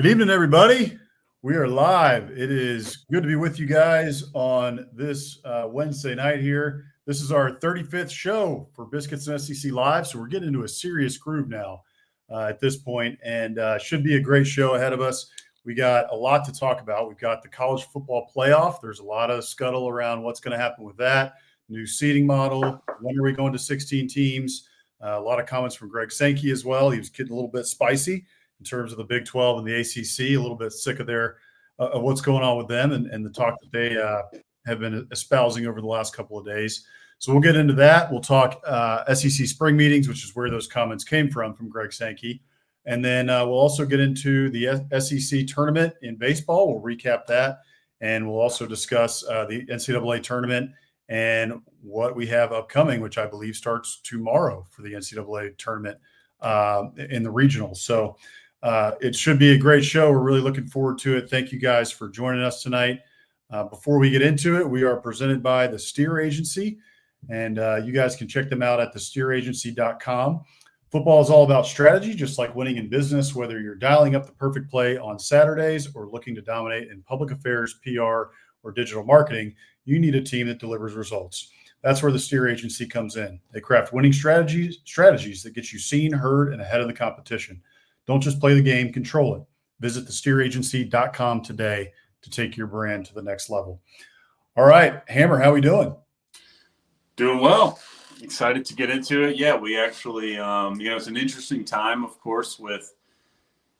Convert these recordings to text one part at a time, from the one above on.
Good evening, everybody. We are live. It is good to be with you guys on this Wednesday night here. This is our 35th show for Biscuits SEC Live, so we're getting into a serious groove now at this point, and should be a great show ahead of us. We got a lot to talk about. We've got the college football playoff. There's a lot of scuttle around what's going to happen with that. New seeding model. When are we going to 16 teams? A lot of comments from Greg Sankey as well. He was getting a little bit spicy in terms of the Big 12 and the ACC, a little bit sick of of what's going on with them and the talk that they have been espousing over the last couple of days. So we'll get into that. We'll talk SEC spring meetings, which is where those comments came from Greg Sankey. And then we'll also get into the SEC tournament in baseball. We'll recap that. And we'll also discuss the NCAA tournament and what we have upcoming, which I believe starts tomorrow for the NCAA tournament in the regionals. So it should be a great show. We're really looking forward to it. Thank you guys for joining us tonight. Before we get into it, we are presented by the Steer Agency, and you guys can check them out at thesteeragency.com. Football is all about strategy, just like winning in business, whether you're dialing up the perfect play on Saturdays or looking to dominate in public affairs, PR, or digital marketing. You need a team that delivers results. That's where the Steer Agency comes in. They craft winning strategies that get you seen, heard, and ahead of the competition. Don't just play the game, control it. Visit thesteeragency.com today to take your brand to the next level. All right, Hammer, how we doing? Doing well. Excited to get into it. Yeah, we actually, it's an interesting time, of course, with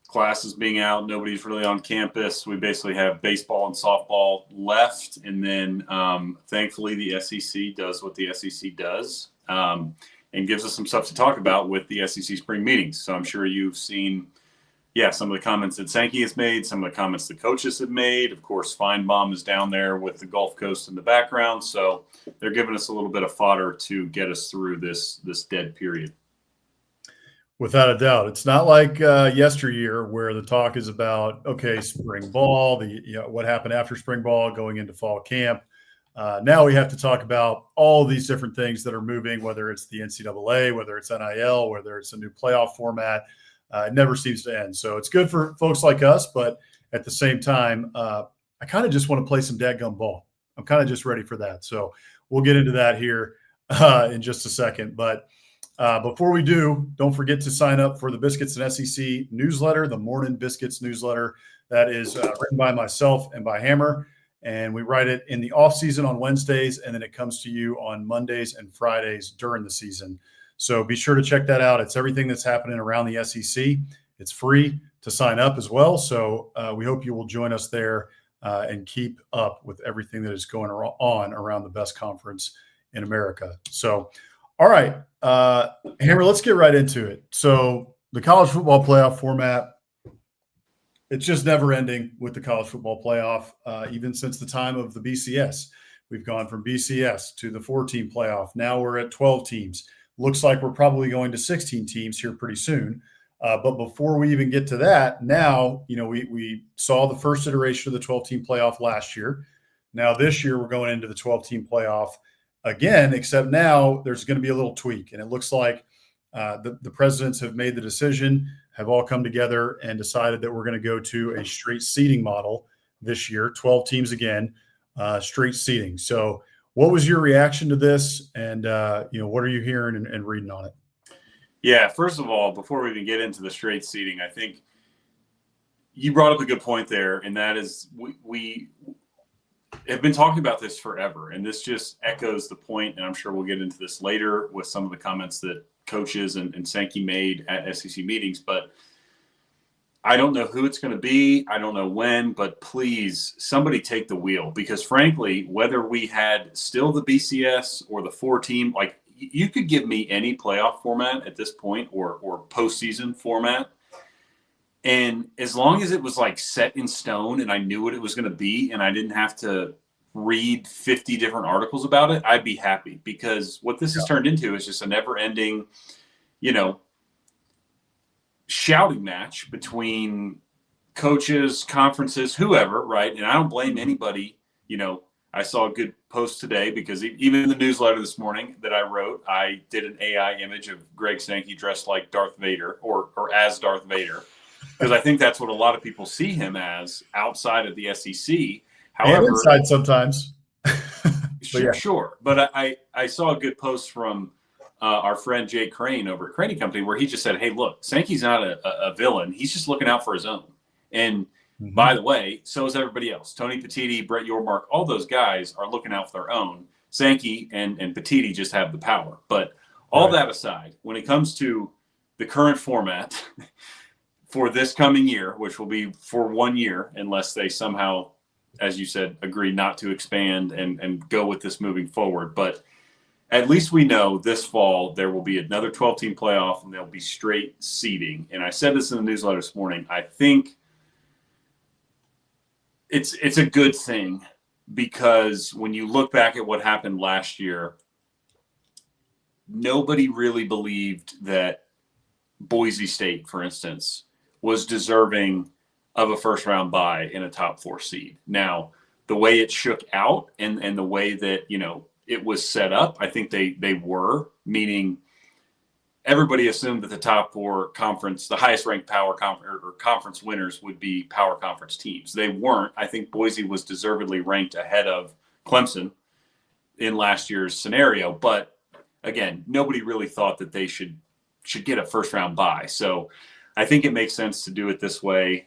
classes being out. Nobody's really on campus. We basically have baseball and softball left. And then thankfully the SEC does what the SEC does. And gives us some stuff to talk about with the SEC spring meetings. So I'm sure you've seen, some of the comments that Sankey has made, some of the comments the coaches have made. Of course, Feinbaum is down there with the Gulf Coast in the background. So they're giving us a little bit of fodder to get us through this dead period. Without a doubt. It's not like yesteryear where the talk is about, spring ball, what happened after spring ball going into fall camp. Now we have to talk about all these different things that are moving, whether it's the NCAA, whether it's NIL, whether it's a new playoff format. It never seems to end. So it's good for folks like us, but at the same time, I kind of just want to play some dadgum ball. I'm kind of just ready for that. So we'll get into that here in just a second. But before we do, don't forget to sign up for the Biscuits and SEC newsletter, the Morning Biscuits newsletter that is written by myself and by Hammer. And we write it in the off season on Wednesdays, and then it comes to you on Mondays and Fridays during the season. So be sure to check that out. It's everything that's happening around the SEC. It's free to sign up as well. So we hope you will join us there and keep up with everything that is going on around the best conference in America. So, all right, Hammer, let's get right into it. So the college football playoff format, it's just never ending with the college football playoff, even since the time of the BCS. We've gone from BCS to the 4-team playoff. Now we're at 12 teams. Looks like we're probably going to 16 teams here pretty soon. But before we even get to that, now, we saw the first iteration of the 12-team playoff last year. Now this year we're going into the 12-team playoff again, except now there's going to be a little tweak. And it looks like the presidents have made the decision, have all come together and decided that we're going to go to a straight seeding model this year, 12 teams again, straight seeding. So what was your reaction to this? And, what are you hearing and reading on it? Yeah, first of all, before we even get into the straight seeding, I think you brought up a good point there. And that is we have been talking about this forever. And this just echoes the point. And I'm sure we'll get into this later with some of the comments that coaches and Sankey made at SEC meetings, but I don't know who it's going to be. I don't know when, but please somebody take the wheel, because frankly, whether we had still the BCS or the 4-team, like you could give me any playoff format at this point or postseason format. And as long as it was like set in stone and I knew what it was going to be and I didn't have to read 50 different articles about it, I'd be happy, because what this has turned into is just a never ending, shouting match between coaches, conferences, whoever, right? And I don't blame anybody. I saw a good post today because even in the newsletter this morning that I wrote, I did an AI image of Greg Sankey dressed like Darth Vader or as Darth Vader. because I think that's what a lot of people see him as outside of the SEC. And However, inside sometimes. Sure. But I saw a good post from our friend Jay Crane over at Crane Company where he just said, hey, look, Sankey's not a villain. He's just looking out for his own. And by the way, so is everybody else. Tony Petitti, Brett Yormark, all those guys are looking out for their own. Sankey and Petitti just have the power. But all that aside, when it comes to the current format for this coming year, which will be for 1 year, unless they somehow, as you said, agree not to expand and go with this moving forward. But at least we know this fall there will be another 12-team playoff and there'll be straight seeding. And I said this in the newsletter this morning. I think it's a good thing because when you look back at what happened last year, nobody really believed that Boise State, for instance, was deserving of a first-round bye in a top 4 seed. Now, the way it shook out and the way that, it was set up, I think they were, meaning everybody assumed that the top 4 conference, the highest ranked power conference winners would be power conference teams. They weren't. I think Boise was deservedly ranked ahead of Clemson in last year's scenario. But again, nobody really thought that they should get a first-round bye. So I think it makes sense to do it this way,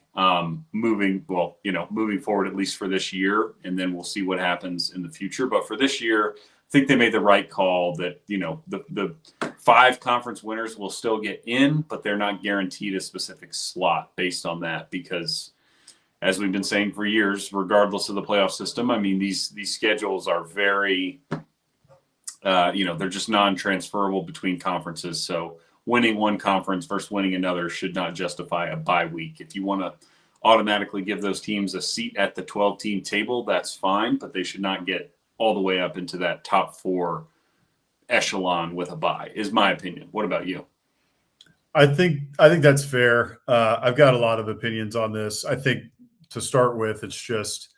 moving forward, at least for this year, and then we'll see what happens in the future. But for this year, I think they made the right call that, the 5 conference winners will still get in, but they're not guaranteed a specific slot based on that because, as we've been saying for years, regardless of the playoff system, I mean, these schedules are very, they're just non-transferable between conferences. So winning one conference versus winning another should not justify a bye week. If you want to automatically give those teams a seat at the 12-team table, that's fine, but they should not get all the way up into that top 4 echelon with a bye, is my opinion. What about you? I think that's fair. I've got a lot of opinions on this. I think to start with, it's just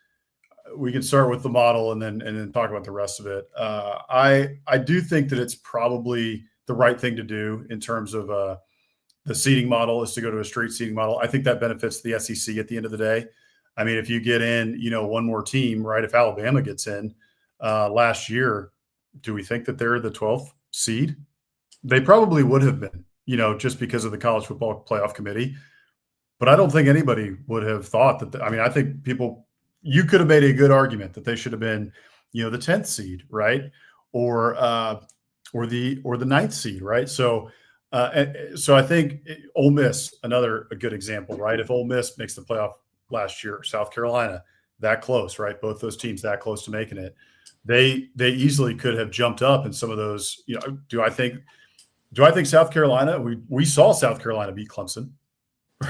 we can start with the model and then talk about the rest of it. I do think that it's probably the right thing to do in terms of the seeding model is to go to a straight seeding model. I think that benefits the SEC at the end of the day. I mean, if you get in, one more team, right? If Alabama gets in last year, do we think that they're the 12th seed? They probably would have been, just because of the College Football Playoff Committee. But I don't think anybody would have thought that. I think you could have made a good argument that they should have been, the 10th seed, right? Or the 9th seed, right? So I think Ole Miss, a good example, right? If Ole Miss makes the playoff last year, South Carolina, that close, right? Both those teams that close to making it. They easily could have jumped up in some of those. Do I think South Carolina? We saw South Carolina beat Clemson,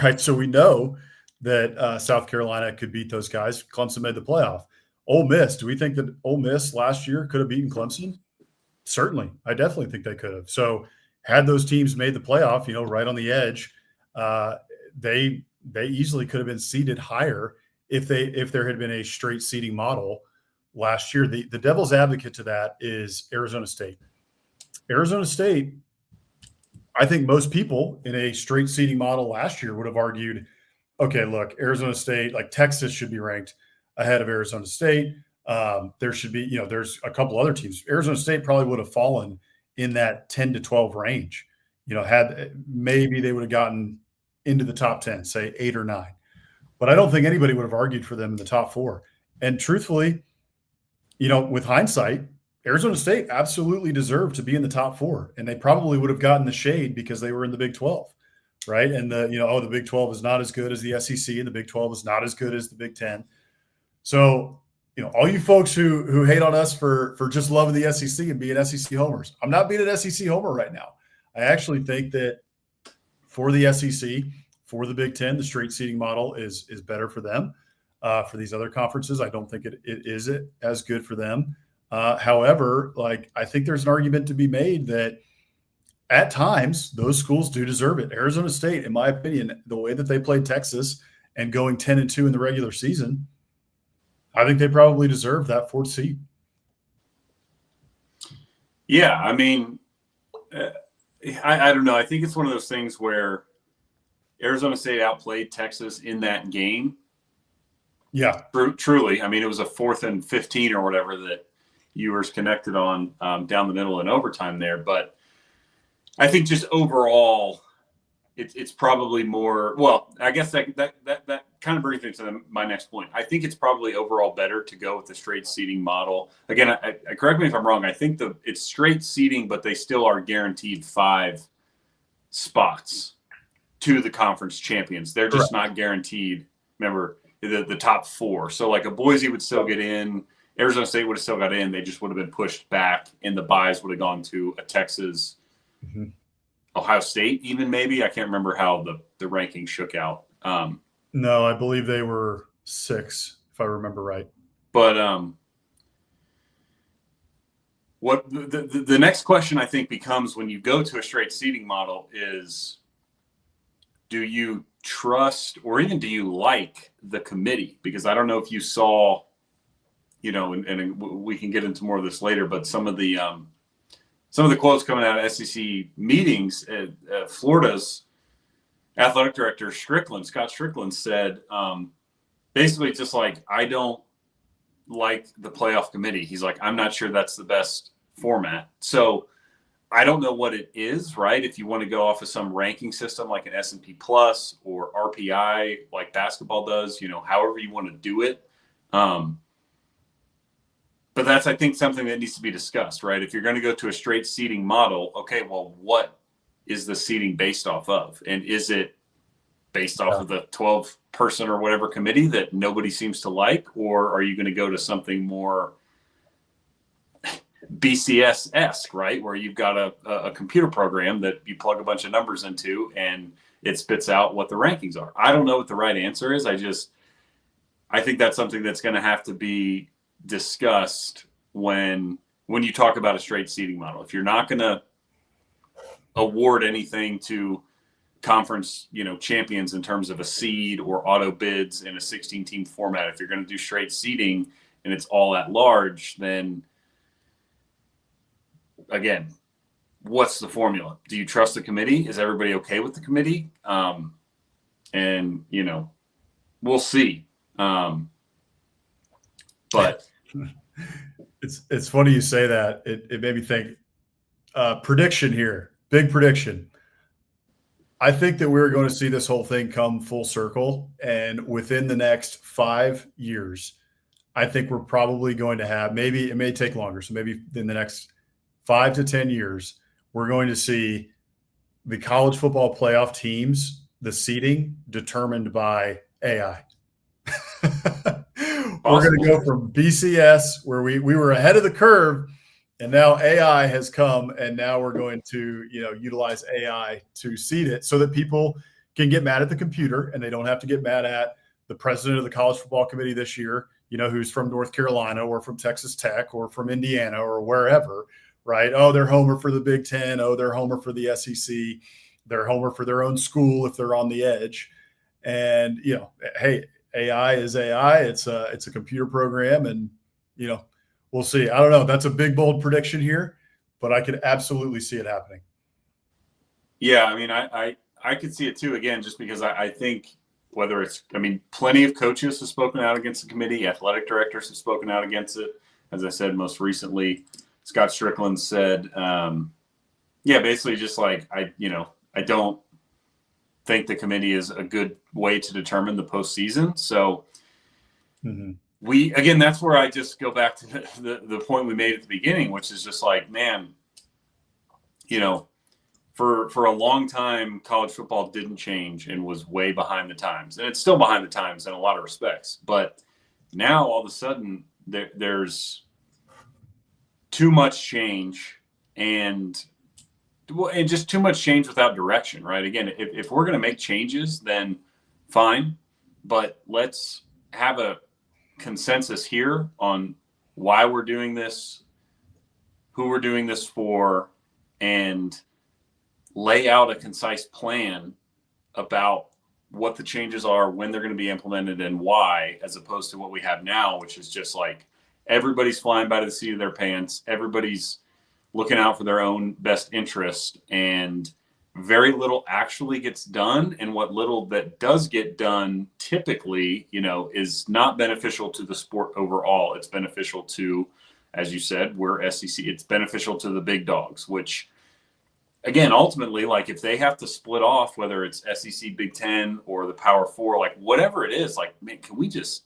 right? So we know that South Carolina could beat those guys. Clemson made the playoff. Ole Miss, do we think that Ole Miss last year could have beaten Clemson? Certainly. I definitely think they could have. So had those teams made the playoff, right on the edge, they easily could have been seeded higher if there had been a straight seeding model last year. The devil's advocate to that is Arizona State. Arizona State, I think most people in a straight seeding model last year would have argued, okay, look, Arizona State, like Texas should be ranked ahead of Arizona State. There should be, there's a couple other teams. Arizona State probably would have fallen in that 10 to 12 range, had maybe they would have gotten into the top 10, say 8 or 9. But I don't think anybody would have argued for them in the top 4. And truthfully, with hindsight, Arizona State absolutely deserved to be in the top 4. And they probably would have gotten the shade because they were in the Big 12, right? And the Big 12 is not as good as the SEC and the Big 12 is not as good as the Big 10. So, all you folks who hate on us for just loving the SEC and being SEC homers, I'm not being an SEC homer right now. I actually think that for the SEC, for the Big 10, the straight seeding model is better for them. For these other conferences, I don't think it is as good for them. However, I think there's an argument to be made that at times those schools do deserve it. Arizona State, in my opinion, the way that they played Texas and going 10-2 in the regular season, I think they probably deserve that 4th seed. Yeah, I mean, I don't know. I think it's one of those things where Arizona State outplayed Texas in that game. Yeah. Truly. I mean, it was a 4th and 15 or whatever that Ewers connected on down the middle in overtime there. But I think just overall, it's probably more. Well, I guess that kind of brings me to my next point. I think it's probably overall better to go with the straight seeding model. Again, I correct me if I'm wrong. I think it's straight seeding, but they still are guaranteed 5 spots to the conference champions. They're just not guaranteed. Remember the top 4. So like a Boise would still get in. Arizona State would have still got in. They just would have been pushed back, and the buys would have gone to a Texas. Mm-hmm. Ohio State, even maybe. I can't remember how the ranking shook out. No, I believe they were 6, if I remember right. But what the next question I think becomes when you go to a straight seeding model is, do you trust or even do you like the committee? Because I don't know if you saw, and we can get into more of this later, but some of the quotes coming out of SEC meetings, Florida's athletic director, Scott Strickland, said basically just like, I don't like the playoff committee. He's like, I'm not sure that's the best format. So I don't know what it is, right? If you want to go off of some ranking system like an S&P Plus or RPI like basketball does, however you want to do it. But that's, I think, something that needs to be discussed, right? If you're going to go to a straight seeding model, okay, well, what is the seeding based off of? And is it based off of the 12-person or whatever committee that nobody seems to like? Or are you going to go to something more BCS-esque, right? Where you've got a computer program that you plug a bunch of numbers into and it spits out what the rankings are. I don't know what the right answer is. I think that's something that's going to have to be discussed when you talk about a straight seeding model. If you're not going to award anything to conference, champions in terms of a seed or auto bids in a 16-team format, if you're going to do straight seeding and it's all at large, then again, what's the formula? Do you trust the committee? Is everybody okay with the committee? And we'll see. But it's funny you say that. It made me think. Prediction here, big prediction. I think that we're going to see this whole thing come full circle, and within the next 5 years, I think we're probably going to have, maybe it may take longer, so maybe in the next 5 to 10 years, we're going to see the college football playoff teams, the seeding determined by AI. We're going to go from BCS, where we were ahead of the curve, and now AI has come, and now we're going to utilize AI to seed it so that people can get mad at the computer, and they don't have to get mad at the president of the college football committee this year, who's from North Carolina or from Texas Tech or from Indiana or wherever, right? Oh, they're homer for the Big Ten. Oh, they're homer for the SEC. They're homer for their own school if they're on the edge. And, hey, AI is AI. It's a computer program, and we'll see. I don't know. That's a big, bold prediction here, but I could absolutely see it happening. Yeah, I mean, I could see it too. Again, just because I think plenty of coaches have spoken out against the committee. Athletic directors have spoken out against it. As I said, most recently, Scott Strickland said, basically just like I don't think the committee is a good way to determine the postseason. So that's where I just go back to the point we made at the beginning, which is just like, man, for a long time, college football didn't change and was way behind the times. And it's still behind the times in a lot of respects. But now all of a sudden there's too much change and just too much change without direction, right? Again, if we're going to make changes, then fine. But let's have a consensus here on why we're doing this, who we're doing this for, and lay out a concise plan about what the changes are, when they're going to be implemented, and why, as opposed to what we have now, which is just like everybody's flying by the seat of their pants. Everybody's looking out for their own best interest, and very little actually gets done, and what little that does get done typically, is not beneficial to the sport overall. It's beneficial to, as you said, we're SEC. It's beneficial to the big dogs, which, again, ultimately, like if they have to split off, whether it's SEC, Big Ten, or the Power Four, like whatever it is, like, man, can we just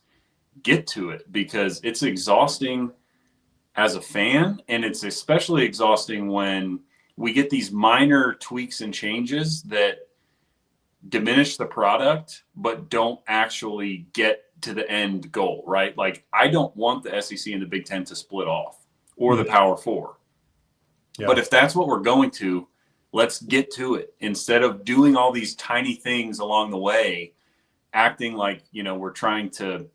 get to it? Because it's exhausting as a fan, and it's especially exhausting when we get these minor tweaks and changes that diminish the product, but don't actually get to the end goal, right? Like, I don't want the SEC and the Big Ten to split off, or the Power Four. Yeah. But if that's what we're going to, let's get to it instead of doing all these tiny things along the way, acting like, we're trying to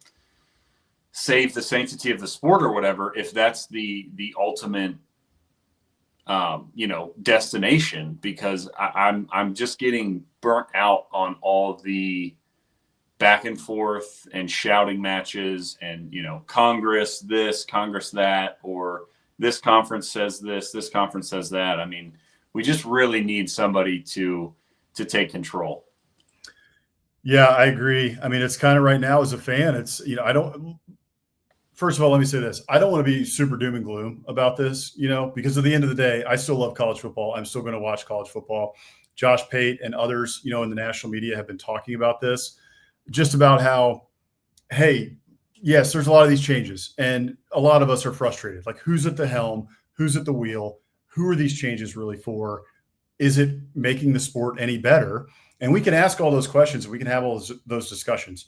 save the sanctity of the sport or whatever. If that's the ultimate, destination, because I'm just getting burnt out on all the back and forth and shouting matches and, Congress this, Congress that, or this conference says this conference says that. I mean, we just really need somebody to take control. Yeah, I agree. I mean, it's kind of right now as a fan, it's, first of all, let me say this. I don't want to be super doom and gloom about this, because at the end of the day, I still love college football. I'm still going to watch college football. Josh Pate and others, in the national media have been talking about this, just about how, hey, yes, there's a lot of these changes and a lot of us are frustrated. Like, who's at the helm? Who's at the wheel? Who are these changes really for? Is it making the sport any better? And we can ask all those questions and we can have all those discussions.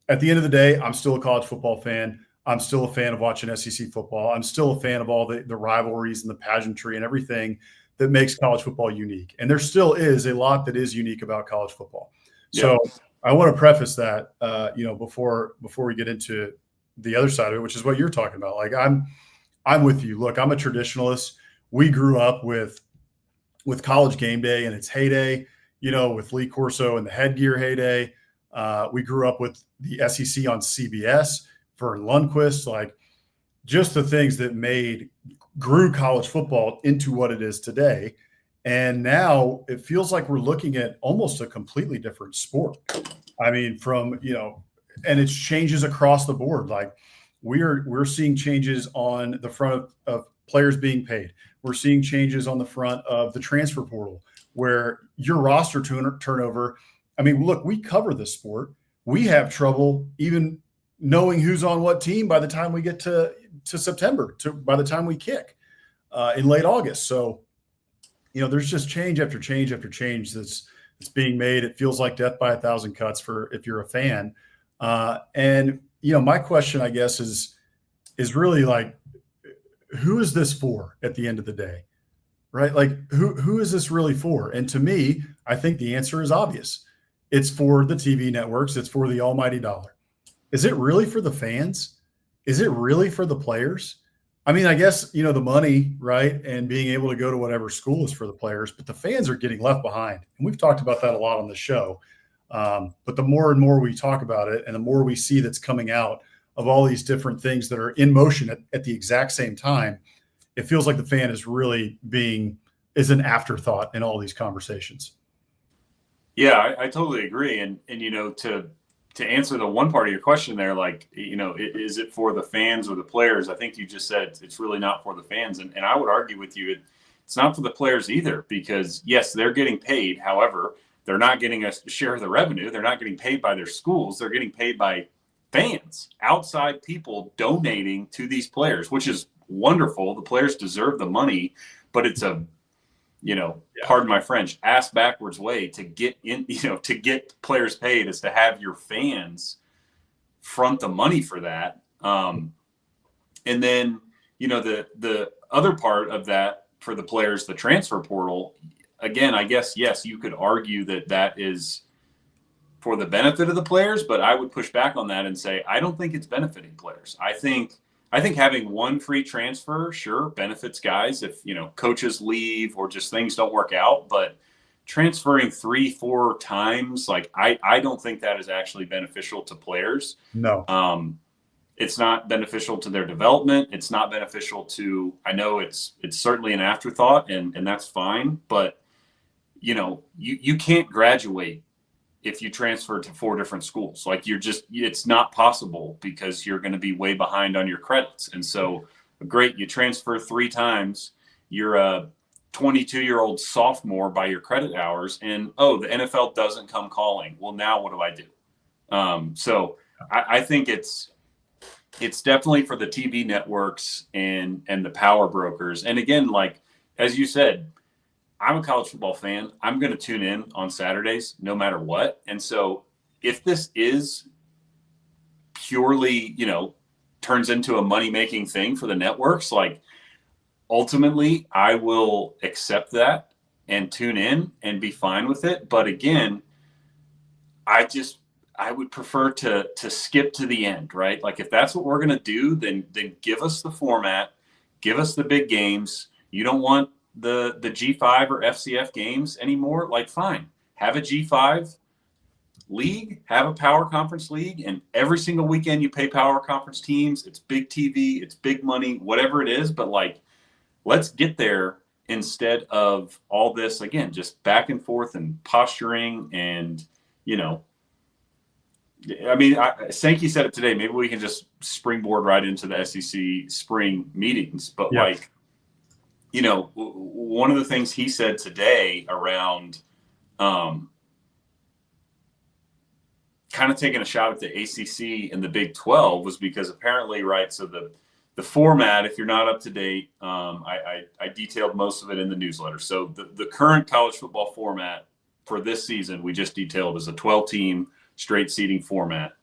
At the end of the day, I'm still a college football fan. I'm still a fan of watching SEC football. I'm still a fan of all the rivalries and the pageantry and everything that makes college football unique. And there still is a lot that is unique about college football. Yeah. So I want to preface that, before we get into the other side of it, which is what you're talking about. Like, I'm with you. Look, I'm a traditionalist. We grew up with College Game Day in its heyday, with Lee Corso and the headgear heyday. We grew up with the SEC on CBS. Vern Lundquist, like just the things that grew college football into what it is today. And now it feels like we're looking at almost a completely different sport. I mean, and it's changes across the board. Like we're seeing changes on the front of players being paid. We're seeing changes on the front of the transfer portal where your roster turnover. I mean, look, we cover this sport. We have trouble even knowing who's on what team by the time we get to September, by the time we kick in late August. So, there's just change after change after change that's being made. It feels like death by a thousand cuts if you're a fan. And my question, I guess, is really like, who is this for at the end of the day, right? Like, who is this really for? And to me, I think the answer is obvious. It's for the TV networks. It's for the almighty dollar. Is it really for the fans? Is it really for the players? I mean, I guess, the money, right, and being able to go to whatever school is for the players, but the fans are getting left behind. And we've talked about that a lot on the show. But the more and more we talk about it and the more we see that's coming out of all these different things that are in motion at the exact same time, it feels like the fan is really is an afterthought in all these conversations. Yeah, I totally agree. And to answer the one part of your question there, like, is it for the fans or the players? I think you just said it's really not for the fans. And I would argue with you, it's not for the players either, because yes, they're getting paid. However, they're not getting a share of the revenue. They're not getting paid by their schools. They're getting paid by fans, outside people donating to these players, which is wonderful. The players deserve the money, but it's pardon my French, ass backwards way to get in, to get players paid is to have your fans front the money for that. And then, the other part of that for the players, the transfer portal, again, I guess, yes, you could argue that is for the benefit of the players, but I would push back on that and say, I don't think it's benefiting players. I think having one free transfer, sure, benefits guys if, coaches leave or just things don't work out. But transferring 3-4 times, like, I don't think that is actually beneficial to players. No. It's not beneficial to their development. It's not beneficial to, I know it's certainly an afterthought and that's fine. But, you can't graduate if you transfer to 4 different schools. Like it's not possible because you're going to be way behind on your credits. And so great, you transfer 3 times, you're a 22-year-old sophomore by your credit hours, and the NFL doesn't come calling. Well, now what do I do? So I think it's definitely for the TV networks and the power brokers. And again, like as you said, I'm a college football fan. I'm going to tune in on Saturdays no matter what. And so if this is purely, turns into a money-making thing for the networks, like ultimately I will accept that and tune in and be fine with it. But again, I would prefer to skip to the end, right? Like if that's what we're going to do, then give us the format, give us the big games. You don't want the G5 or FCF games anymore, like fine, have a G5 league, have a power conference league, and every single weekend you pay power conference teams. It's big TV, it's big money, whatever it is, but like let's get there instead of all this, again, just back and forth and posturing. And Sankey said it today, maybe we can just springboard right into the SEC spring meetings, but one of the things he said today around kind of taking a shot at the ACC and the Big 12 was because apparently, right, so the format, if you're not up to date, I detailed most of it in the newsletter. So the current college football format for this season, we just detailed, is a 12-team straight seeding format.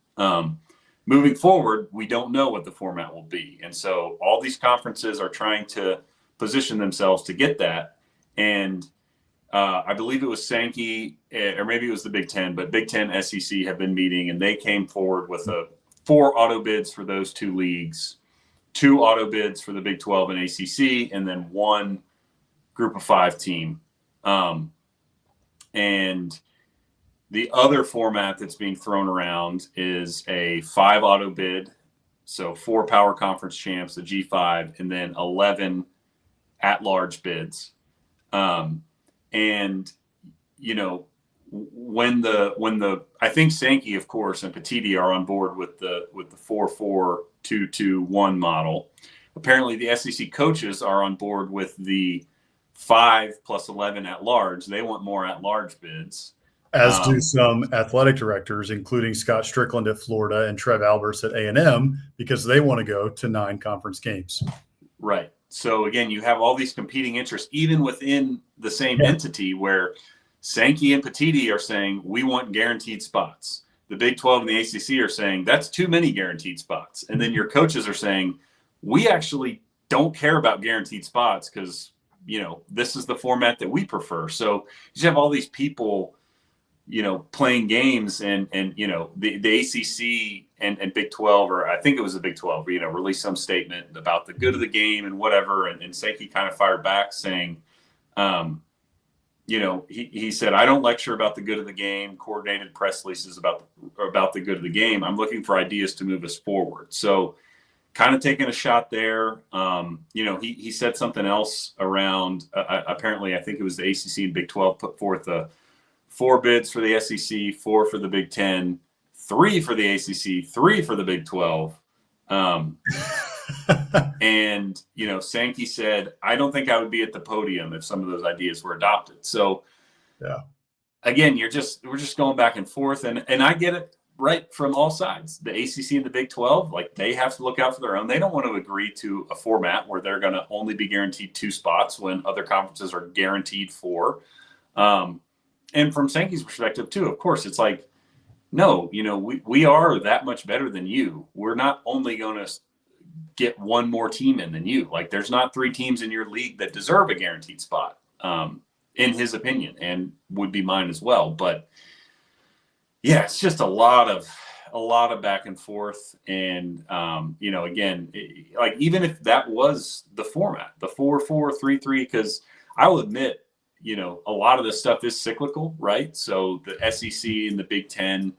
Moving forward, we don't know what the format will be. And so all these conferences are trying to position themselves to get that. And I believe it was Sankey, or maybe it was the Big Ten, but Big Ten SEC have been meeting, and they came forward with 4 auto bids for those 2 leagues, 2 auto bids for the Big 12 and ACC, and then 1 group of 5 team. And the other format that's being thrown around is a 5 auto bid. So 4 power conference champs, the G5, and then 11 at-large bids. And when the I think Sankey, of course, and Petiti are on board with the 4-4-2-2-1 model. Apparently the SEC coaches are on board with the 5 plus 11 at large. They want more at large bids. As do some athletic directors, including Scott Strickland at Florida and Trev Alberts at A&M, because they want to go to 9 conference games. Right. So again, you have all these competing interests, even within the same entity, where Sankey and Petiti are saying, we want guaranteed spots. The Big 12 and the ACC are saying, that's too many guaranteed spots. And then your coaches are saying, we actually don't care about guaranteed spots because, this is the format that we prefer. So you have all these people, playing games, and the ACC and Big 12, or I think it was the Big 12, released some statement about the good of the game and whatever. And Sankey kind of fired back saying, he said, I don't lecture about the good of the game, coordinated press releases about the good of the game. I'm looking for ideas to move us forward. So kind of taking a shot there. He said something else around, apparently, I think it was the ACC and Big 12 put forth 4 bids for the SEC, 4 for the Big 10, 3 for the ACC, 3 for the Big 12. And, Sankey said, I don't think I would be at the podium if some of those ideas were adopted. So, again, we're just going back and forth. And I get it right from all sides. The ACC and the Big 12, like, they have to look out for their own. They don't want to agree to a format where they're going to only be guaranteed 2 spots when other conferences are guaranteed 4. And from Sankey's perspective, too, of course, it's like, no, we are that much better than you. We're not only going to get 1 more team in than you. Like, there's not 3 teams in your league that deserve a guaranteed spot, in his opinion, and would be mine as well. But yeah, it's just a lot of back and forth. And, again, like, even if that was the format, the 4-4-3-3, because I will admit, a lot of this stuff is cyclical, right? So the SEC and the Big 10,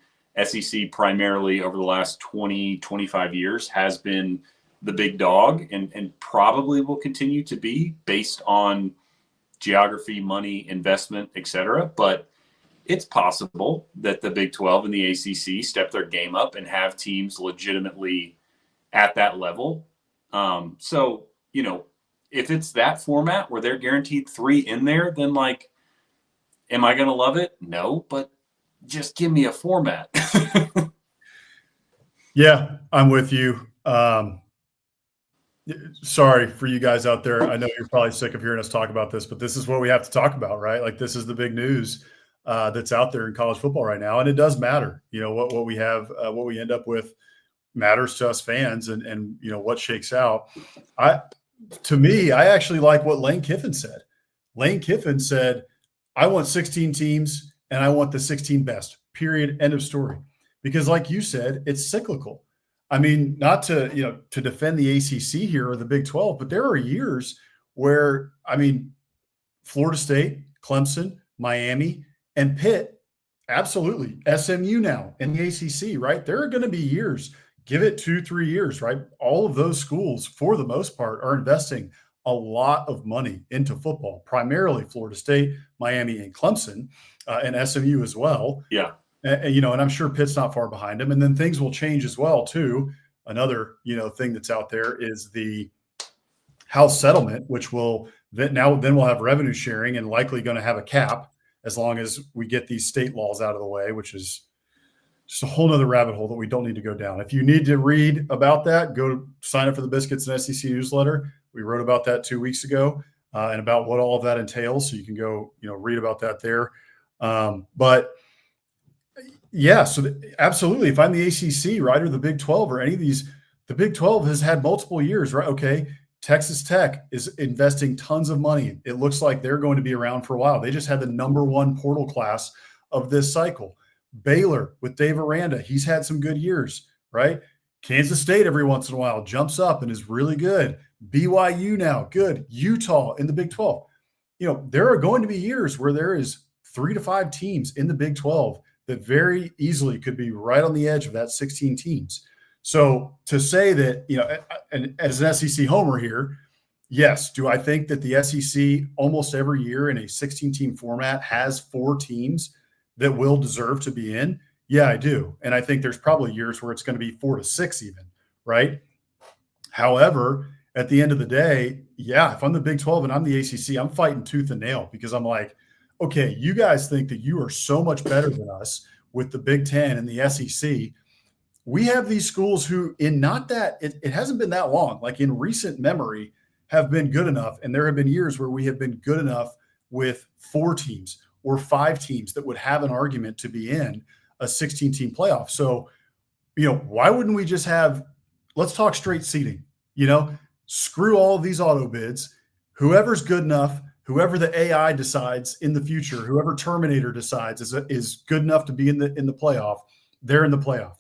SEC primarily over the last 20, 25 years has been the big dog, and probably will continue to be based on geography, money, investment, etc. But it's possible that the Big 12 and the ACC step their game up and have teams legitimately at that level. So, if it's that format where they're guaranteed 3 in there, then like, am I going to love it? No, but just give me a format. Yeah, I'm with you. Sorry for you guys out there. I know you're probably sick of hearing us talk about this, but this is what we have to talk about, right? Like, this is the big news that's out there in college football right now, and it does matter. What we have, what we end up with, matters to us fans, and what shakes out. To me, I actually like what Lane Kiffin said. Lane Kiffin said, "I want 16 teams, and I want the 16 best. Period. End of story." Because, like you said, it's cyclical. I mean, not to defend the ACC here or the Big 12, but there are years where, Florida State, Clemson, Miami, and Pitt, absolutely. SMU now in the ACC, right? There are going to be years, give it 2-3 years, right? All of those schools, for the most part, are investing a lot of money into football, primarily Florida State, Miami, and Clemson, and SMU as well. Yeah. And I'm sure Pitt's not far behind him. And then things will change as well, too. Another, thing that's out there is the House settlement, which will then we'll have revenue sharing and likely going to have a cap as long as we get these state laws out of the way, which is just a whole nother rabbit hole that we don't need to go down. If you need to read about that, go sign up for the Biscuits and SEC newsletter. We wrote about that 2 weeks ago and about what all of that entails. So you can go, read about that there. But yeah, so absolutely. If I'm the ACC, right, or the Big 12 or any of these, the Big 12 has had multiple years, right? Okay, Texas Tech is investing tons of money. It looks like they're going to be around for a while. They just had the #1 portal class of this cycle. Baylor with Dave Aranda, he's had some good years, right? Kansas State every once in a while jumps up and is really good. BYU now, good. Utah in the Big 12. There are going to be years where there is 3 to 5 teams in the Big 12 that very easily could be right on the edge of that 16 teams. So to say that, and as an SEC homer here, yes, do I think that the SEC almost every year in a 16-team format has 4 teams that will deserve to be in? Yeah, I do. And I think there's probably years where it's going to be 4 to 6 even, right? However, at the end of the day, yeah, if I'm the Big 12 and I'm the ACC, I'm fighting tooth and nail because I'm like, okay, you guys think that you are so much better than us with the Big 10 and the SEC. We have these schools who, in not that, it hasn't been that long, like in recent memory, have been good enough. And there have been years where we have been good enough with 4 teams or 5 teams that would have an argument to be in a 16-team playoff. So, why wouldn't we just have, let's talk straight seeding, screw all of these auto bids, whoever's good enough, whoever the AI decides in the future, whoever Terminator decides is good enough to be in the playoff, they're in the playoff.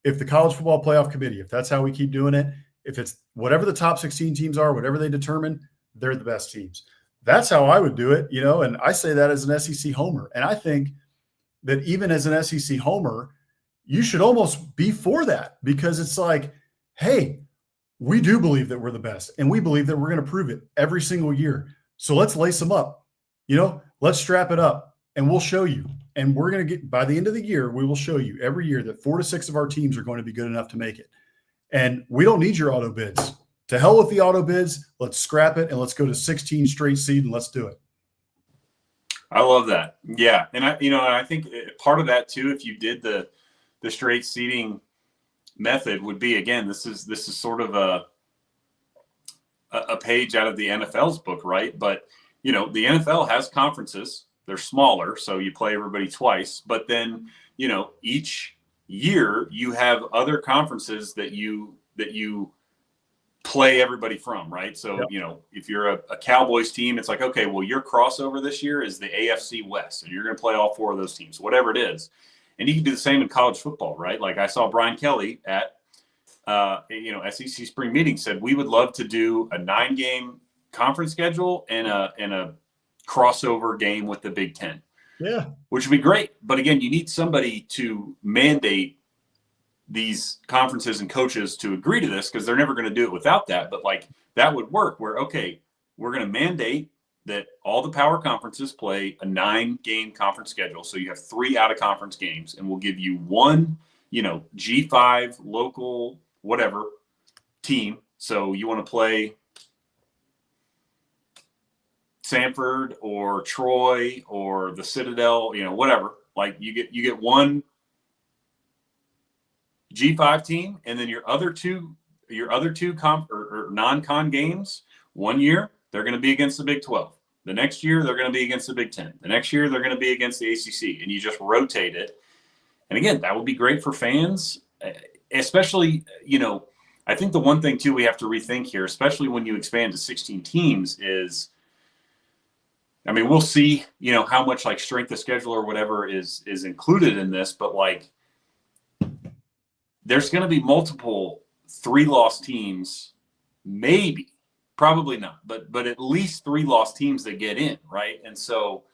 If the College Football Playoff Committee, if that's how we keep doing it, if it's whatever the top 16 teams are, whatever they determine, they're the best teams. That's how I would do it, and I say that as an SEC homer. And I think that even as an SEC homer, you should almost be for that because it's like, hey, we do believe that we're the best and we believe that we're going to prove it every single year. So let's lace them up, let's strap it up and we'll show you. And we're going to get, by the end of the year, we will show you every year that 4 to 6 of our teams are going to be good enough to make it. And we don't need your auto bids. To hell with the auto bids. Let's scrap it and let's go to 16 straight seed and let's do it. I love that. Yeah. And I think part of that too, if you did the straight seeding method would be, again, this is sort of a page out of the NFL's book, right? But, the NFL has conferences. They're smaller, so you play everybody twice. But then, each year you have other conferences that you play everybody from, right? So, Yep. If you're a Cowboys team, it's like, okay, well, your crossover this year is the AFC West, and you're going to play all 4 of those teams, whatever it is. And you can do the same in college football, right? Like I saw Brian Kelly at SEC spring meeting said we would love to do a 9-game conference schedule and a crossover game with the Big 10. Yeah. Which would be great. But again, you need somebody to mandate these conferences and coaches to agree to this because they're never going to do it without that. But like that would work where, okay, we're going to mandate that all the power conferences play a 9-game conference schedule. So you have 3 out-of-conference games, and we'll give you one, G5 local whatever team. So you want to play Sanford or Troy or the Citadel, whatever. Like you get one G5 team, and then your other two non-con games. One year they're going to be against the Big 12. The next year they're going to be against the Big 10. The next year they're going to be against the ACC, and you just rotate it. And again, that would be great for fans, especially, I think the one thing too we have to rethink here, especially when you expand to 16 teams, is, we'll see, how much like strength of schedule or whatever is included in this, but like there's going to be multiple 3-loss teams, maybe, probably not, but at least 3-loss teams that get in, right? And so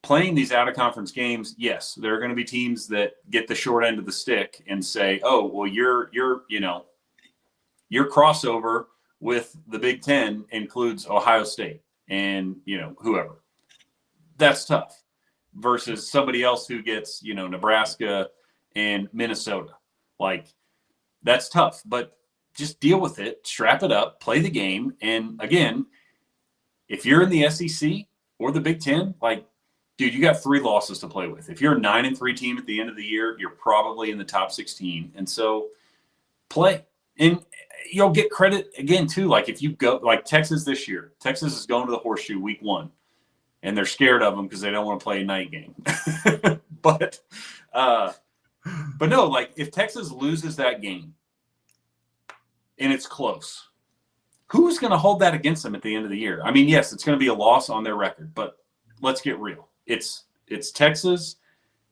playing these out-of-conference games, yes, there are going to be teams that get the short end of the stick and say, oh, well, your crossover with the Big Ten includes Ohio State and, whoever. That's tough versus somebody else who gets, Nebraska and Minnesota. Like, that's tough, but just deal with it, strap it up, play the game. And again, if you're in the SEC or the Big Ten, like, dude, you got 3 losses to play with. If you're a 9-3 team at the end of the year, you're probably in the top 16. And so play. And you'll get credit again, too. Like if you go like Texas this year, Texas is going to the Horseshoe week 1, and they're scared of them because they don't want to play a night game. But no, like if Texas loses that game and it's close, who's going to hold that against them at the end of the year? Yes, it's going to be a loss on their record, but let's get real. It's Texas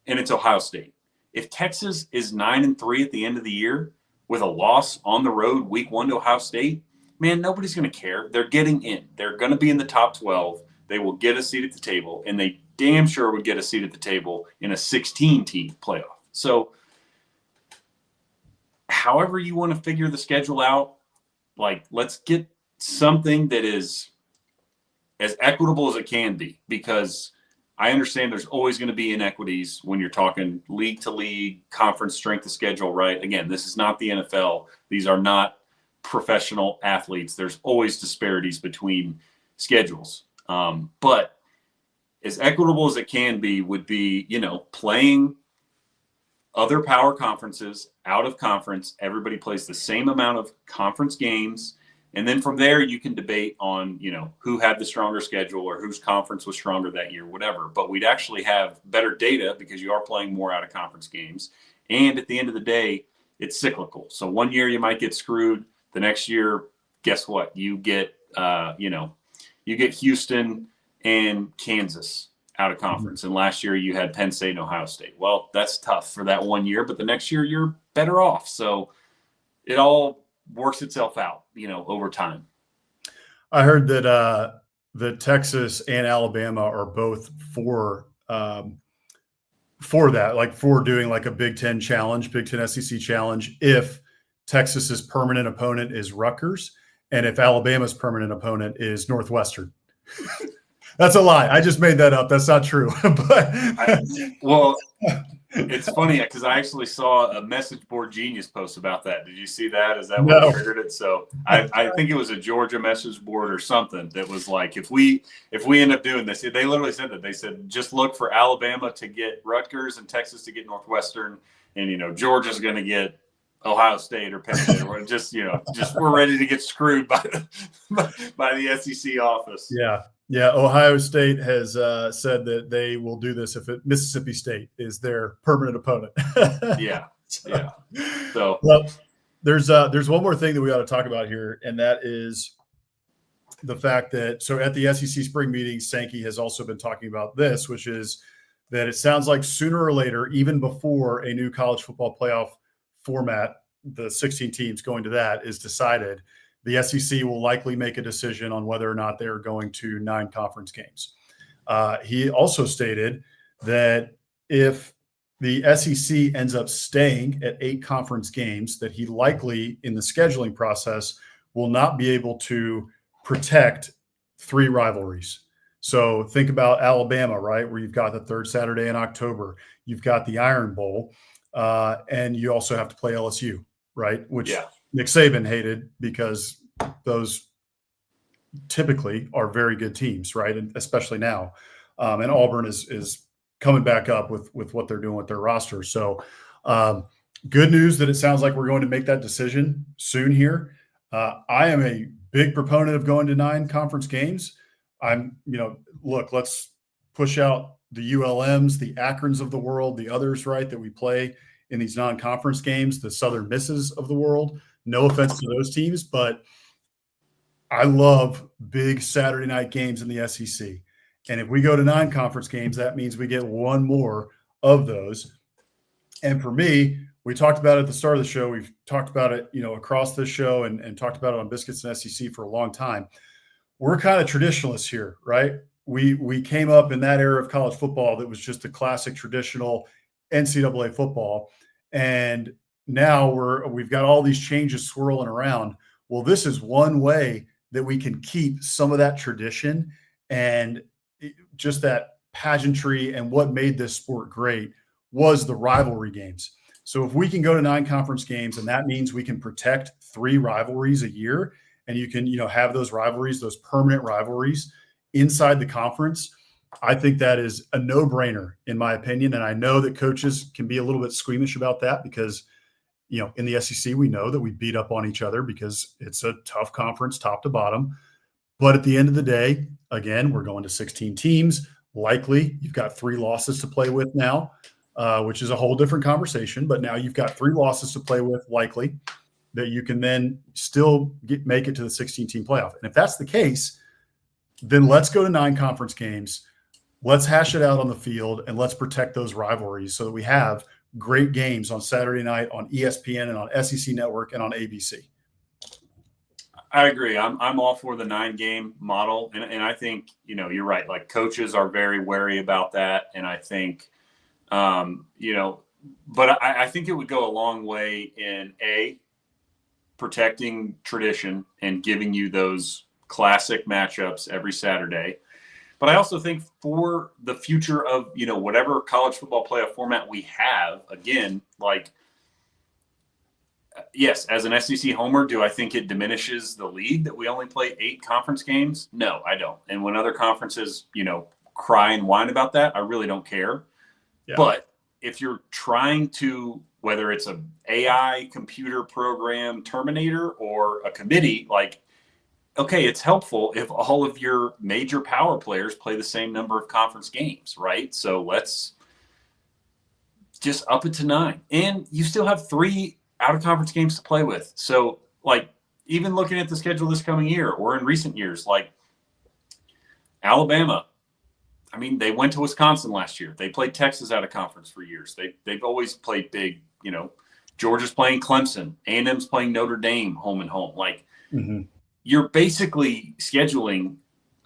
and it's Ohio State. If Texas is 9-3 at the end of the year with a loss on the road week 1 to Ohio State, man, nobody's going to care. They're getting in. They're going to be in the top 12. They will get a seat at the table, and they damn sure would get a seat at the table in a 16-team playoff. So however you want to figure the schedule out, like let's get something that is as equitable as it can be, because I understand there's always going to be inequities when you're talking league to league, conference strength of schedule, right? Again, this is not the NFL. These are not professional athletes. There's always disparities between schedules. But as equitable as it can be would be, playing other power conferences out of conference. Everybody plays the same amount of conference games. And then from there, you can debate on, who had the stronger schedule or whose conference was stronger that year, whatever. But we'd actually have better data because you are playing more out of conference games. And at the end of the day, it's cyclical. So one year you might get screwed. The next year, guess what? You get, you get Houston and Kansas out of conference. And last year you had Penn State and Ohio State. Well, that's tough for that one year, but the next year you're better off. So it all works itself out, over time. I heard that that Texas and Alabama are both for that, like for doing like a Big Ten challenge, Big Ten SEC challenge, if Texas's permanent opponent is Rutgers and if Alabama's permanent opponent is Northwestern. That's a lie. I just made that up. That's not true. But it's funny because I actually saw a message board genius post about that. Did you see that? Is that what triggered it? So I think it was a Georgia message board or something that was like, if we end up doing this, they literally said that. They said, just look for Alabama to get Rutgers and Texas to get Northwestern. And, Georgia's going to get Ohio State or Penn State. Or just we're ready to get screwed by the SEC office. Yeah. Yeah, Ohio State has said that they will do this if Mississippi State is their permanent opponent. Yeah. So, well, there's one more thing that we ought to talk about here, and that is the fact that at the SEC spring meeting, Sankey has also been talking about this, which is that it sounds like sooner or later, even before a new college football playoff format, the 16 teams going to that is decided, the SEC will likely make a decision on whether or not they are going to 9 conference games. He also stated that if the SEC ends up staying at 8 conference games, that he likely in the scheduling process will not be able to protect 3 rivalries. So think about Alabama, right, where you've got the third Saturday in October. You've got the Iron Bowl, and you also have to play LSU, right, which Nick Saban hated because those typically are very good teams, right, and especially now. And Auburn is coming back up with what they're doing with their roster. So good news that it sounds like we're going to make that decision soon here. I am a big proponent of going to 9 conference games. Look, let's push out the ULMs, the Akrons of the world, the others, right, that we play in these non-conference games, the Southern Misses of the world. No offense to those teams, but I love big Saturday night games in the SEC. And if we go to 9 conference games, that means we get one more of those. And for me, we talked about it at the start of the show. We've talked about it, across this show and talked about it on Biscuits and SEC for a long time. We're kind of traditionalists here, right? We came up in that era of college football that was just a classic traditional NCAA football. And now we've got all these changes swirling around. Well, this is one way that we can keep some of that tradition and just that pageantry. And what made this sport great was the rivalry games. So if we can go to 9 conference games, and that means we can protect 3 rivalries a year, and you can, have those rivalries, those permanent rivalries inside the conference, I think that is a no-brainer in my opinion. And I know that coaches can be a little bit squeamish about that because, in the SEC, we know that we beat up on each other because it's a tough conference top to bottom. But at the end of the day, again, we're going to 16 teams. Likely you've got 3 losses to play with now, which is a whole different conversation. But now you've got 3 losses to play with, likely, that you can then still make it to the 16-team playoff. And if that's the case, then let's go to 9 conference games. Let's hash it out on the field, and let's protect those rivalries so that we have great games on Saturday night on ESPN and on SEC Network and on ABC. I agree. I'm all for the 9-game model. And I think, you're right. Like, coaches are very wary about that. And I think, but I think it would go a long way in protecting tradition and giving you those classic matchups every Saturday. But I also think for the future of, whatever college football playoff format we have, again, like, yes, as an SEC homer, do I think it diminishes the league that we only play 8 conference games? No, I don't. And when other conferences, cry and whine about that, I really don't care. Yeah. But if you're trying to, whether it's a AI computer program Terminator or a committee, like, okay, it's helpful if all of your major power players play the same number of conference games, right? So let's just up it to 9. And you still have 3 out-of-conference games to play with. So, like, even looking at the schedule this coming year or in recent years, like Alabama, I mean, they went to Wisconsin last year. They played Texas out of conference for years. They've always played big, Georgia's playing Clemson. A&M's playing Notre Dame home and home. Like, you're basically scheduling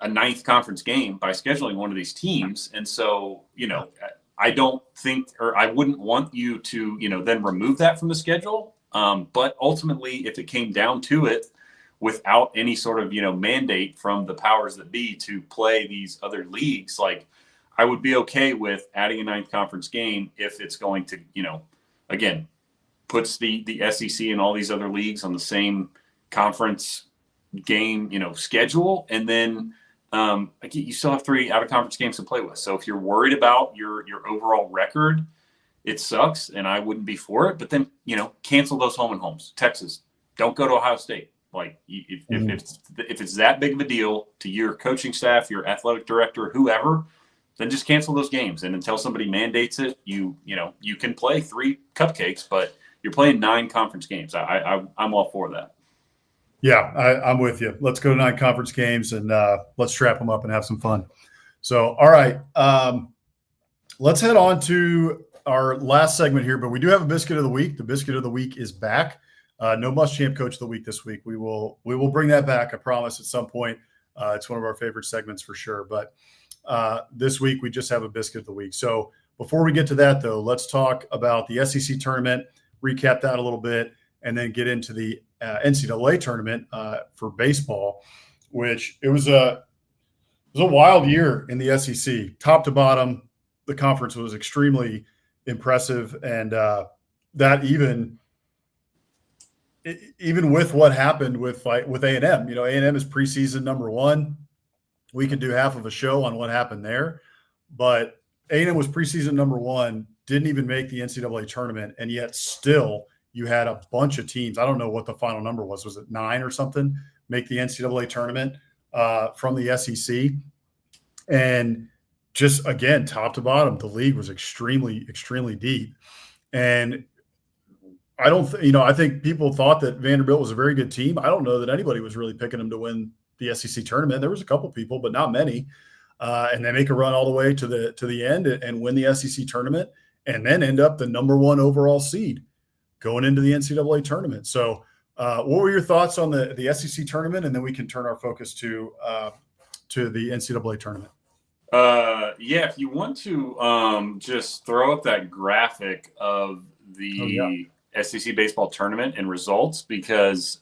a 9th conference game by scheduling one of these teams. And so, I don't think, or I wouldn't want you to, then remove that from the schedule. But ultimately, if it came down to it, without any sort of, mandate from the powers that be to play these other leagues, like, I would be okay with adding a 9th conference game if it's going to, again, puts the SEC and all these other leagues on the same conference game, schedule. And then you still have 3 out-of-conference games to play with. So if you're worried about your overall record, it sucks, and I wouldn't be for it. But then, cancel those home and homes. Texas, don't go to Ohio State. Like, if it's that big of a deal to your coaching staff, your athletic director, whoever, then just cancel those games. And until somebody mandates it, you can play 3 cupcakes, but you're playing 9 conference games. I'm all for that. Yeah, I'm with you. Let's go to 9 conference games and let's strap them up and have some fun. So, all right, let's head on to our last segment here, but we do have a biscuit of the week. The biscuit of the week is back. No Muschamp Coach of the Week this week. We will bring that back, I promise, at some point. It's one of our favorite segments for sure. But this week we just have a biscuit of the week. So before we get to that, though, let's talk about the SEC tournament, recap that a little bit, and then get into the NCAA tournament for baseball, which it was a was a wild year in the SEC, top to bottom. The conference was extremely impressive, and that even with what happened with A&M, A&M is preseason number one. We can do half of a show on what happened there, but A&M was preseason number one, didn't even make the NCAA tournament, and yet still you had a bunch of teams. I don't know what the final number was. Was it 9 or something? Make the NCAA tournament from the SEC. And just, again, top to bottom, the league was extremely, extremely deep. And I think people thought that Vanderbilt was a very good team. I don't know that anybody was really picking them to win the SEC tournament. There was a couple people, but not many. And they make a run all the way to the end and win the SEC tournament, and then end up the number 1 overall seed going into the NCAA tournament. So what were your thoughts on the SEC tournament? And then we can turn our focus to the NCAA tournament. Yeah, if you want to just throw up that graphic of the SEC baseball tournament and results, because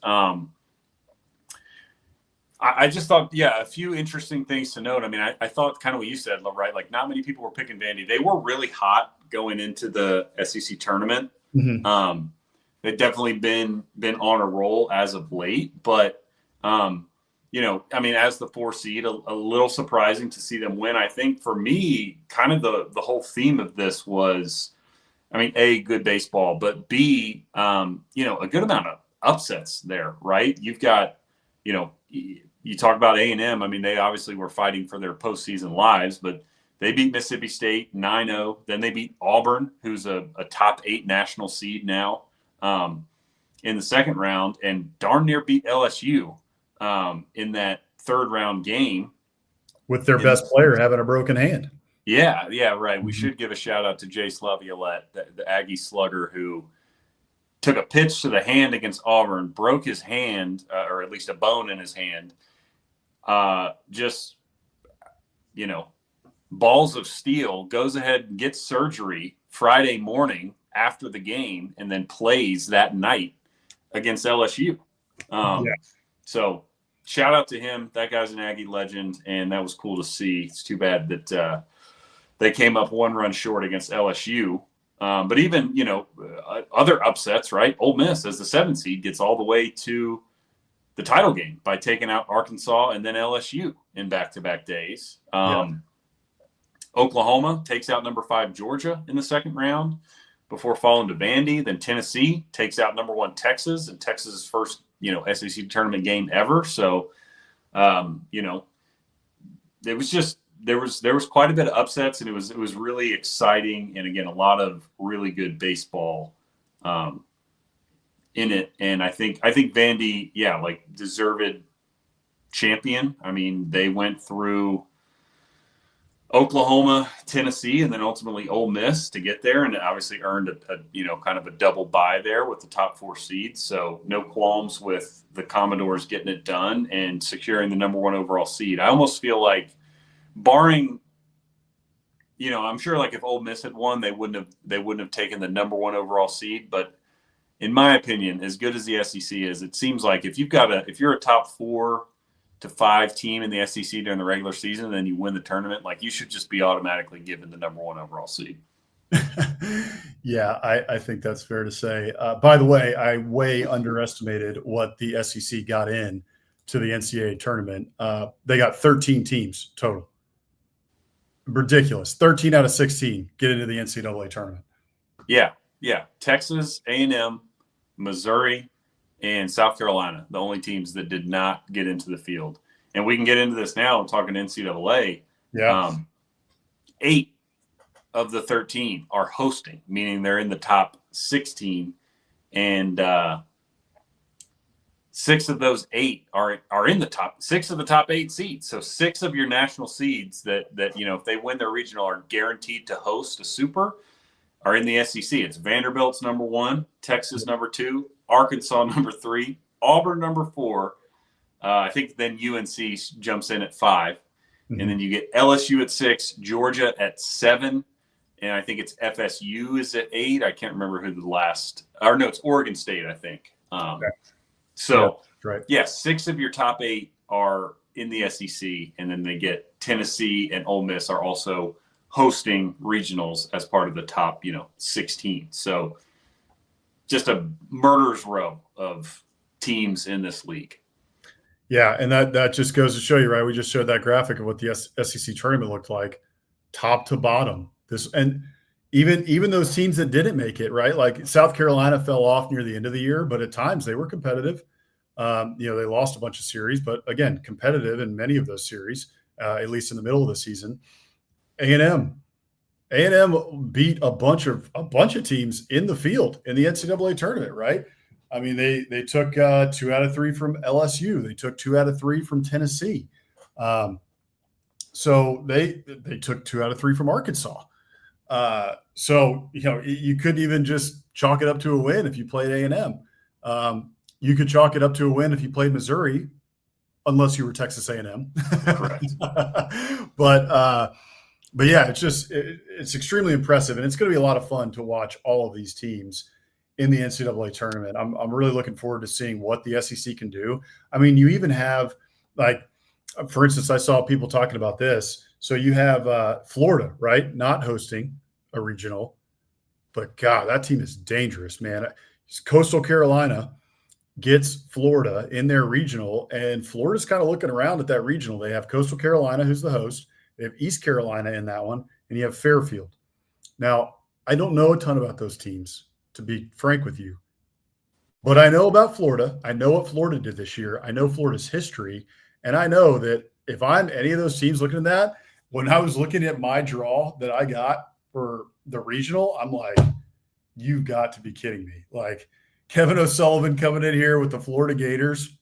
I just thought, a few interesting things to note. I mean, I thought kind of what you said, right? Like, not many people were picking Vandy. They were really hot going into the SEC tournament. Mm-hmm. They've definitely been on a roll as of late, but as the 4 seed, a little surprising to see them win. I think for me, kind of the whole theme of this was, A, good baseball, but B, a good amount of upsets there, right? You've got, you talk about A&M. They obviously were fighting for their postseason lives, but they beat Mississippi State 9-0. Then they beat Auburn, who's a top 8 national seed now, in the second round, and darn near beat LSU in that third round game. With their best player having a broken hand. Yeah, right. Mm-hmm. We should give a shout out to Jace Laviolette, the Aggie slugger, who took a pitch to the hand against Auburn, broke his hand, or at least a bone in his hand. Balls of steel, goes ahead and gets surgery Friday morning after the game, and then plays that night against LSU. So shout out to him. That guy's an Aggie legend, and that was cool to see. It's too bad that they came up 1 run short against LSU. But even, other upsets, right? Ole Miss, as the 7th seed, gets all the way to the title game by taking out Arkansas and then LSU in back-to-back days. Oklahoma takes out number 5 Georgia in the second round before falling to Vandy. Then Tennessee takes out number 1 Texas, and Texas's first, SEC tournament game ever. So, it was just, there was quite a bit of upsets, and it was really exciting. And again, a lot of really good baseball in it. And I think Vandy, deserved champion. They went through Oklahoma, Tennessee, and then ultimately Ole Miss to get there, and obviously earned a kind of a double bye there with the top 4 seeds. So no qualms with the Commodores getting it done and securing the number 1 overall seed. I almost feel like, barring, I'm sure like if Ole Miss had won, they wouldn't have taken the number 1 overall seed. But in my opinion, as good as the SEC is, it seems like if you're a top 4 to 5 team in the SEC during the regular season, and then you win the tournament, like, you should just be automatically given the number 1 overall seed. Yeah, I think that's fair to say. By the way, I way underestimated what the SEC got in to the NCAA tournament. They got 13 teams total. Ridiculous. 13 out of 16 get into the NCAA tournament. Yeah. Texas, A&M, Missouri, and South Carolina, the only teams that did not get into the field. And we can get into this now, talking NCAA. Yeah. 8 of the 13 are hosting, meaning they're in the top 16. And 6 of those 8 are in the top 6 of the top 8 seeds. So 6 of your national seeds that if they win their regional are guaranteed to host a super are in the SEC. It's Vanderbilt's number 1, Texas number 2, Arkansas number 3, Auburn number 4. I think then UNC jumps in at 5. Mm-hmm. And then you get LSU at 6, Georgia at 7. And I think it's FSU is at 8. I can't remember who the last – or no, it's Oregon State, I think. Okay. So, right. 6 of your top 8 are in the SEC, and then they get Tennessee and Ole Miss are also hosting regionals as part of the top, 16. So just a murderer's row of teams in this league. Yeah, and that just goes to show you, right? We just showed that graphic of what the SEC tournament looked like, top to bottom. And even those teams that didn't make it, right? Like South Carolina fell off near the end of the year, but at times they were competitive. They lost a bunch of series, but again, competitive in many of those series, at least in the middle of the season. A&M beat a bunch of teams in the field in the NCAA tournament, right? I mean, they took 2 out of 3 from LSU. They took 2 out of 3 from Tennessee. So they took 2 out of 3 from Arkansas. So you couldn't even just chalk it up to a win if you played A&M. You could chalk it up to a win if you played Missouri, unless you were Texas A&M. Correct. But yeah, it's extremely impressive, and it's going to be a lot of fun to watch all of these teams in the NCAA tournament. I'm really looking forward to seeing what the SEC can do. I mean, you even have, like, for instance, I saw people talking about this. So you have Florida, right, not hosting a regional, but God, that team is dangerous, man. Coastal Carolina gets Florida in their regional, and Florida's kind of looking around at that regional. They have Coastal Carolina, who's the host. They have East Carolina in that one, and you have Fairfield. Now, I don't know a ton about those teams, to be frank with you, but I know about Florida. I know what Florida did this year. I know Florida's history, and I know that if I'm any of those teams looking at that, when I was looking at my draw that I got for the regional, I'm like, you've got to be kidding me. Like, Kevin O'Sullivan coming in here with the Florida Gators,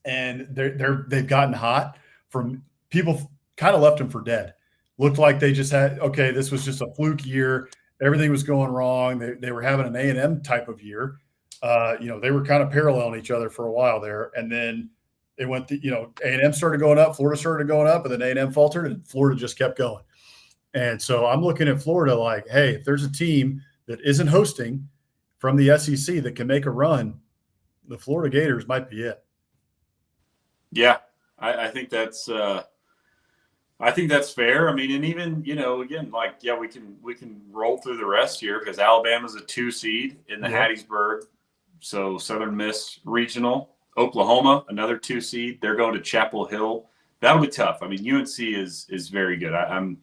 and they've gotten hot from people kind of left them for dead. Looked like they just had, okay, this was just a fluke year. Everything was going wrong. They were having an A&M type of year. They were kind of paralleling each other for a while there. And then it went A&M started going up, Florida started going up, and then A&M faltered, and Florida just kept going. And so I'm looking at Florida like, hey, if there's a team that isn't hosting from the SEC that can make a run, the Florida Gators might be it. Yeah, I think that's fair. I mean, and even, again, like, yeah, we can roll through the rest here because Alabama's a 2 seed in the Hattiesburg. So Southern Miss Regional. Oklahoma, another 2 seed. They're going to Chapel Hill. That'll be tough. I mean, UNC is very good. I'm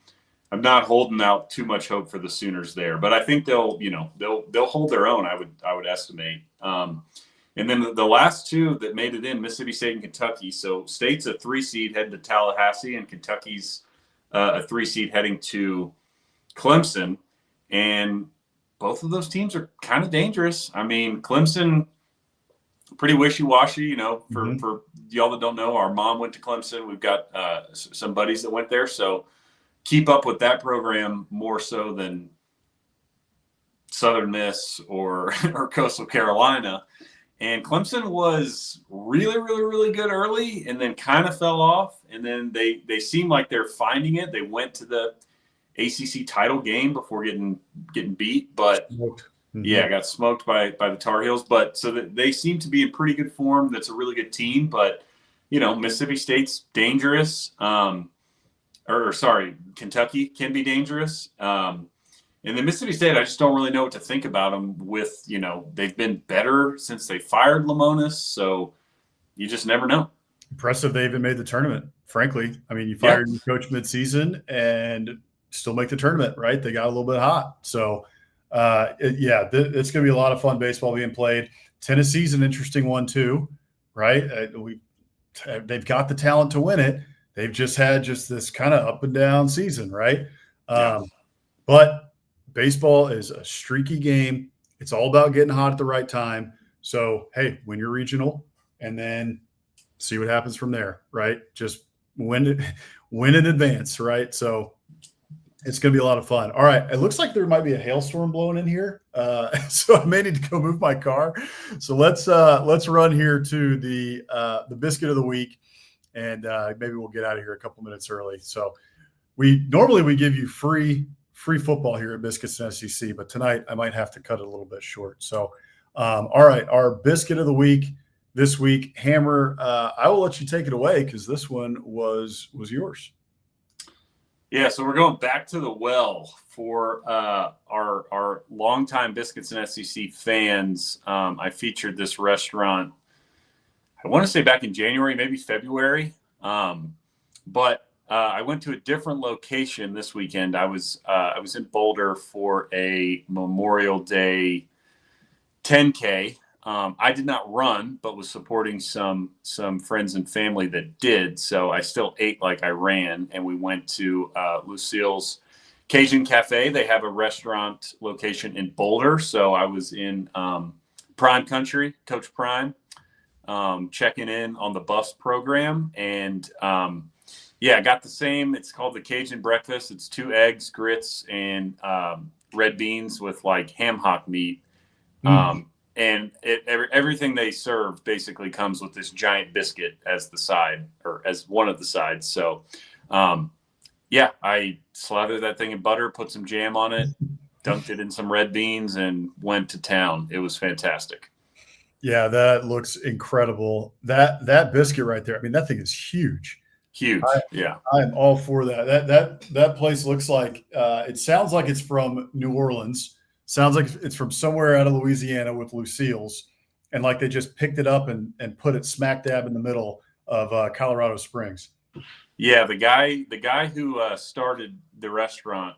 not holding out too much hope for the Sooners there, but I think they'll hold their own. I would estimate. And then the last 2 that made it in, Mississippi State and Kentucky. So State's a 3 seed heading to Tallahassee, and Kentucky's a 3 seed heading to Clemson. And both of those teams are kind of dangerous. I mean, Clemson, pretty wishy-washy, for y'all that don't know, our mom went to Clemson. We've got some buddies that went there. So keep up with that program more so than Southern Miss or Coastal Carolina. And Clemson was really, really, really good early and then kind of fell off. And then they seem like they're finding it. They went to the ACC title game before getting beat. But, got smoked by the Tar Heels. But so that they seem to be in pretty good form. That's a really good team. But, Mississippi State's dangerous. Kentucky can be dangerous. And then Mississippi State, I just don't really know what to think about them with, they've been better since they fired Lamonis. So you just never know. Impressive they even made the tournament, frankly. I mean, you fired your coach midseason and still make the tournament, right? They got a little bit hot. So, it's going to be a lot of fun baseball being played. Tennessee's an interesting one too, right? They've got the talent to win it. They've just had this kind of up and down season, right? But baseball is a streaky game. It's all about getting hot at the right time. So, hey, win your regional and then see what happens from there, right? Just win in advance, right? So it's going to be a lot of fun. All right. It looks like there might be a hailstorm blowing in here. So I may need to go move my car. So let's run here to the biscuit of the week. And maybe we'll get out of here a couple minutes early. So we normally give you free football here at Biscuits SEC, but tonight I might have to cut it a little bit short. So, all right, our biscuit of the week this week. Hammer, I will let you take it away because this one was yours. Yeah, so we're going back to the well for our longtime Biscuits and SEC fans. I featured this restaurant, I want to say back in January, maybe February. But I went to a different location this weekend. I was in Boulder for a Memorial Day 10K. I did not run, but was supporting some friends and family that did. So I still ate like I ran, and we went to Lucille's Cajun Cafe. They have a restaurant location in Boulder. So I was in Prime Country, Coach Prime, checking in on the Buffs program. And yeah, I got the same. It's called the Cajun breakfast. It's 2 eggs, grits, and red beans with like ham hock meat. And everything they serve basically comes with this giant biscuit as the side, or as one of the sides. So, yeah, I slathered that thing in butter, put some jam on it, dunked it in some red beans, and went to town. It was fantastic. Yeah, that looks incredible. That biscuit right there. I mean, that thing is huge. Huge. Yeah. I'm all for that. That place looks like it sounds like it's from New Orleans. Sounds like it's from somewhere out of Louisiana with Lucille's, and like they just picked it up and put it smack dab in the middle of Colorado Springs. Yeah, the guy who started the restaurant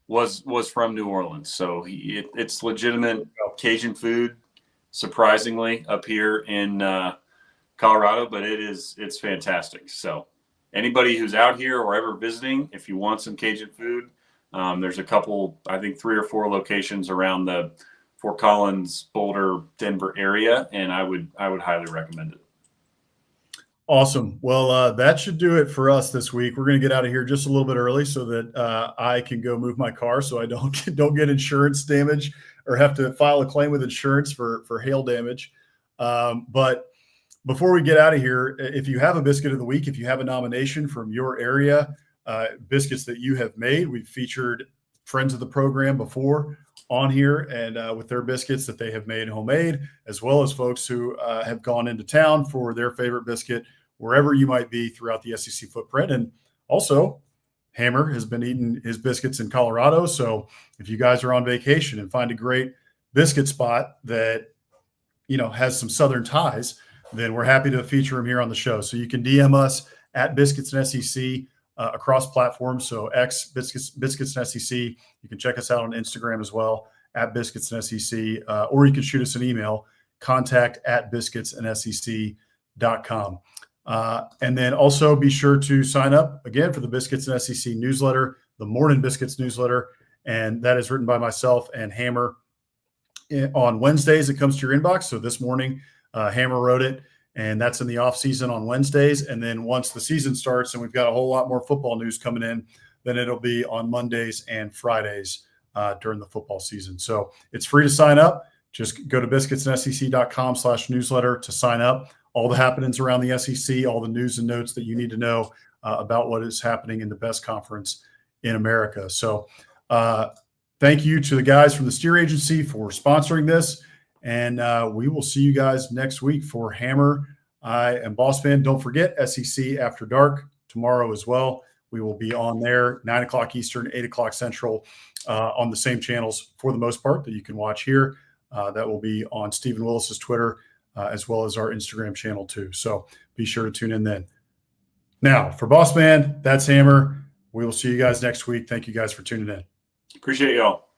was from New Orleans, so it's legitimate Cajun food. Surprisingly, up here in Colorado, but it's fantastic. So anybody who's out here or ever visiting, if you want some Cajun food. There's a couple, I think 3 or 4 locations around the Fort Collins, Boulder, Denver area, and I would highly recommend it. Awesome. Well, that should do it for us this week. We're going to get out of here just a little bit early so that I can go move my car so I don't get insurance damage or have to file a claim with insurance for hail damage. But before we get out of here, if you have a biscuit of the week, if you have a nomination from your area, biscuits that you have made. We've featured friends of the program before on here and with their biscuits that they have made homemade, as well as folks who have gone into town for their favorite biscuit, wherever you might be throughout the SEC footprint. And also, Hammer has been eating his biscuits in Colorado. So if you guys are on vacation and find a great biscuit spot that, has some Southern ties, then we're happy to feature him here on the show. So you can DM us at Biscuits and SEC. Across platforms. So X Biscuits and SEC. You can check us out on Instagram as well at Biscuits and SEC, or you can shoot us an email, contact@biscuitsandsec.com. And then also be sure to sign up again for the Biscuits and SEC newsletter, the Morning Biscuits newsletter. And that is written by myself and Hammer on Wednesdays. It comes to your inbox. So this morning, Hammer wrote it. And that's in the off season on Wednesdays. And then once the season starts and we've got a whole lot more football news coming in, then it'll be on Mondays and Fridays during the football season. So it's free to sign up. Just go to biscuitsandsec.com/newsletter to sign up. All the happenings around the SEC, all the news and notes that you need to know about what is happening in the best conference in America. So thank you to the guys from the Steer Agency for sponsoring this. And we will see you guys next week for Hammer. I am Boss Man. Don't forget SEC After Dark tomorrow as well. We will be on there 9 o'clock Eastern, 8 o'clock Central on the same channels for the most part that you can watch here. That will be on Stephen Willis's Twitter as well as our Instagram channel too. So be sure to tune in then. Now for Boss Man, that's Hammer. We will see you guys next week. Thank you guys for tuning in. Appreciate y'all.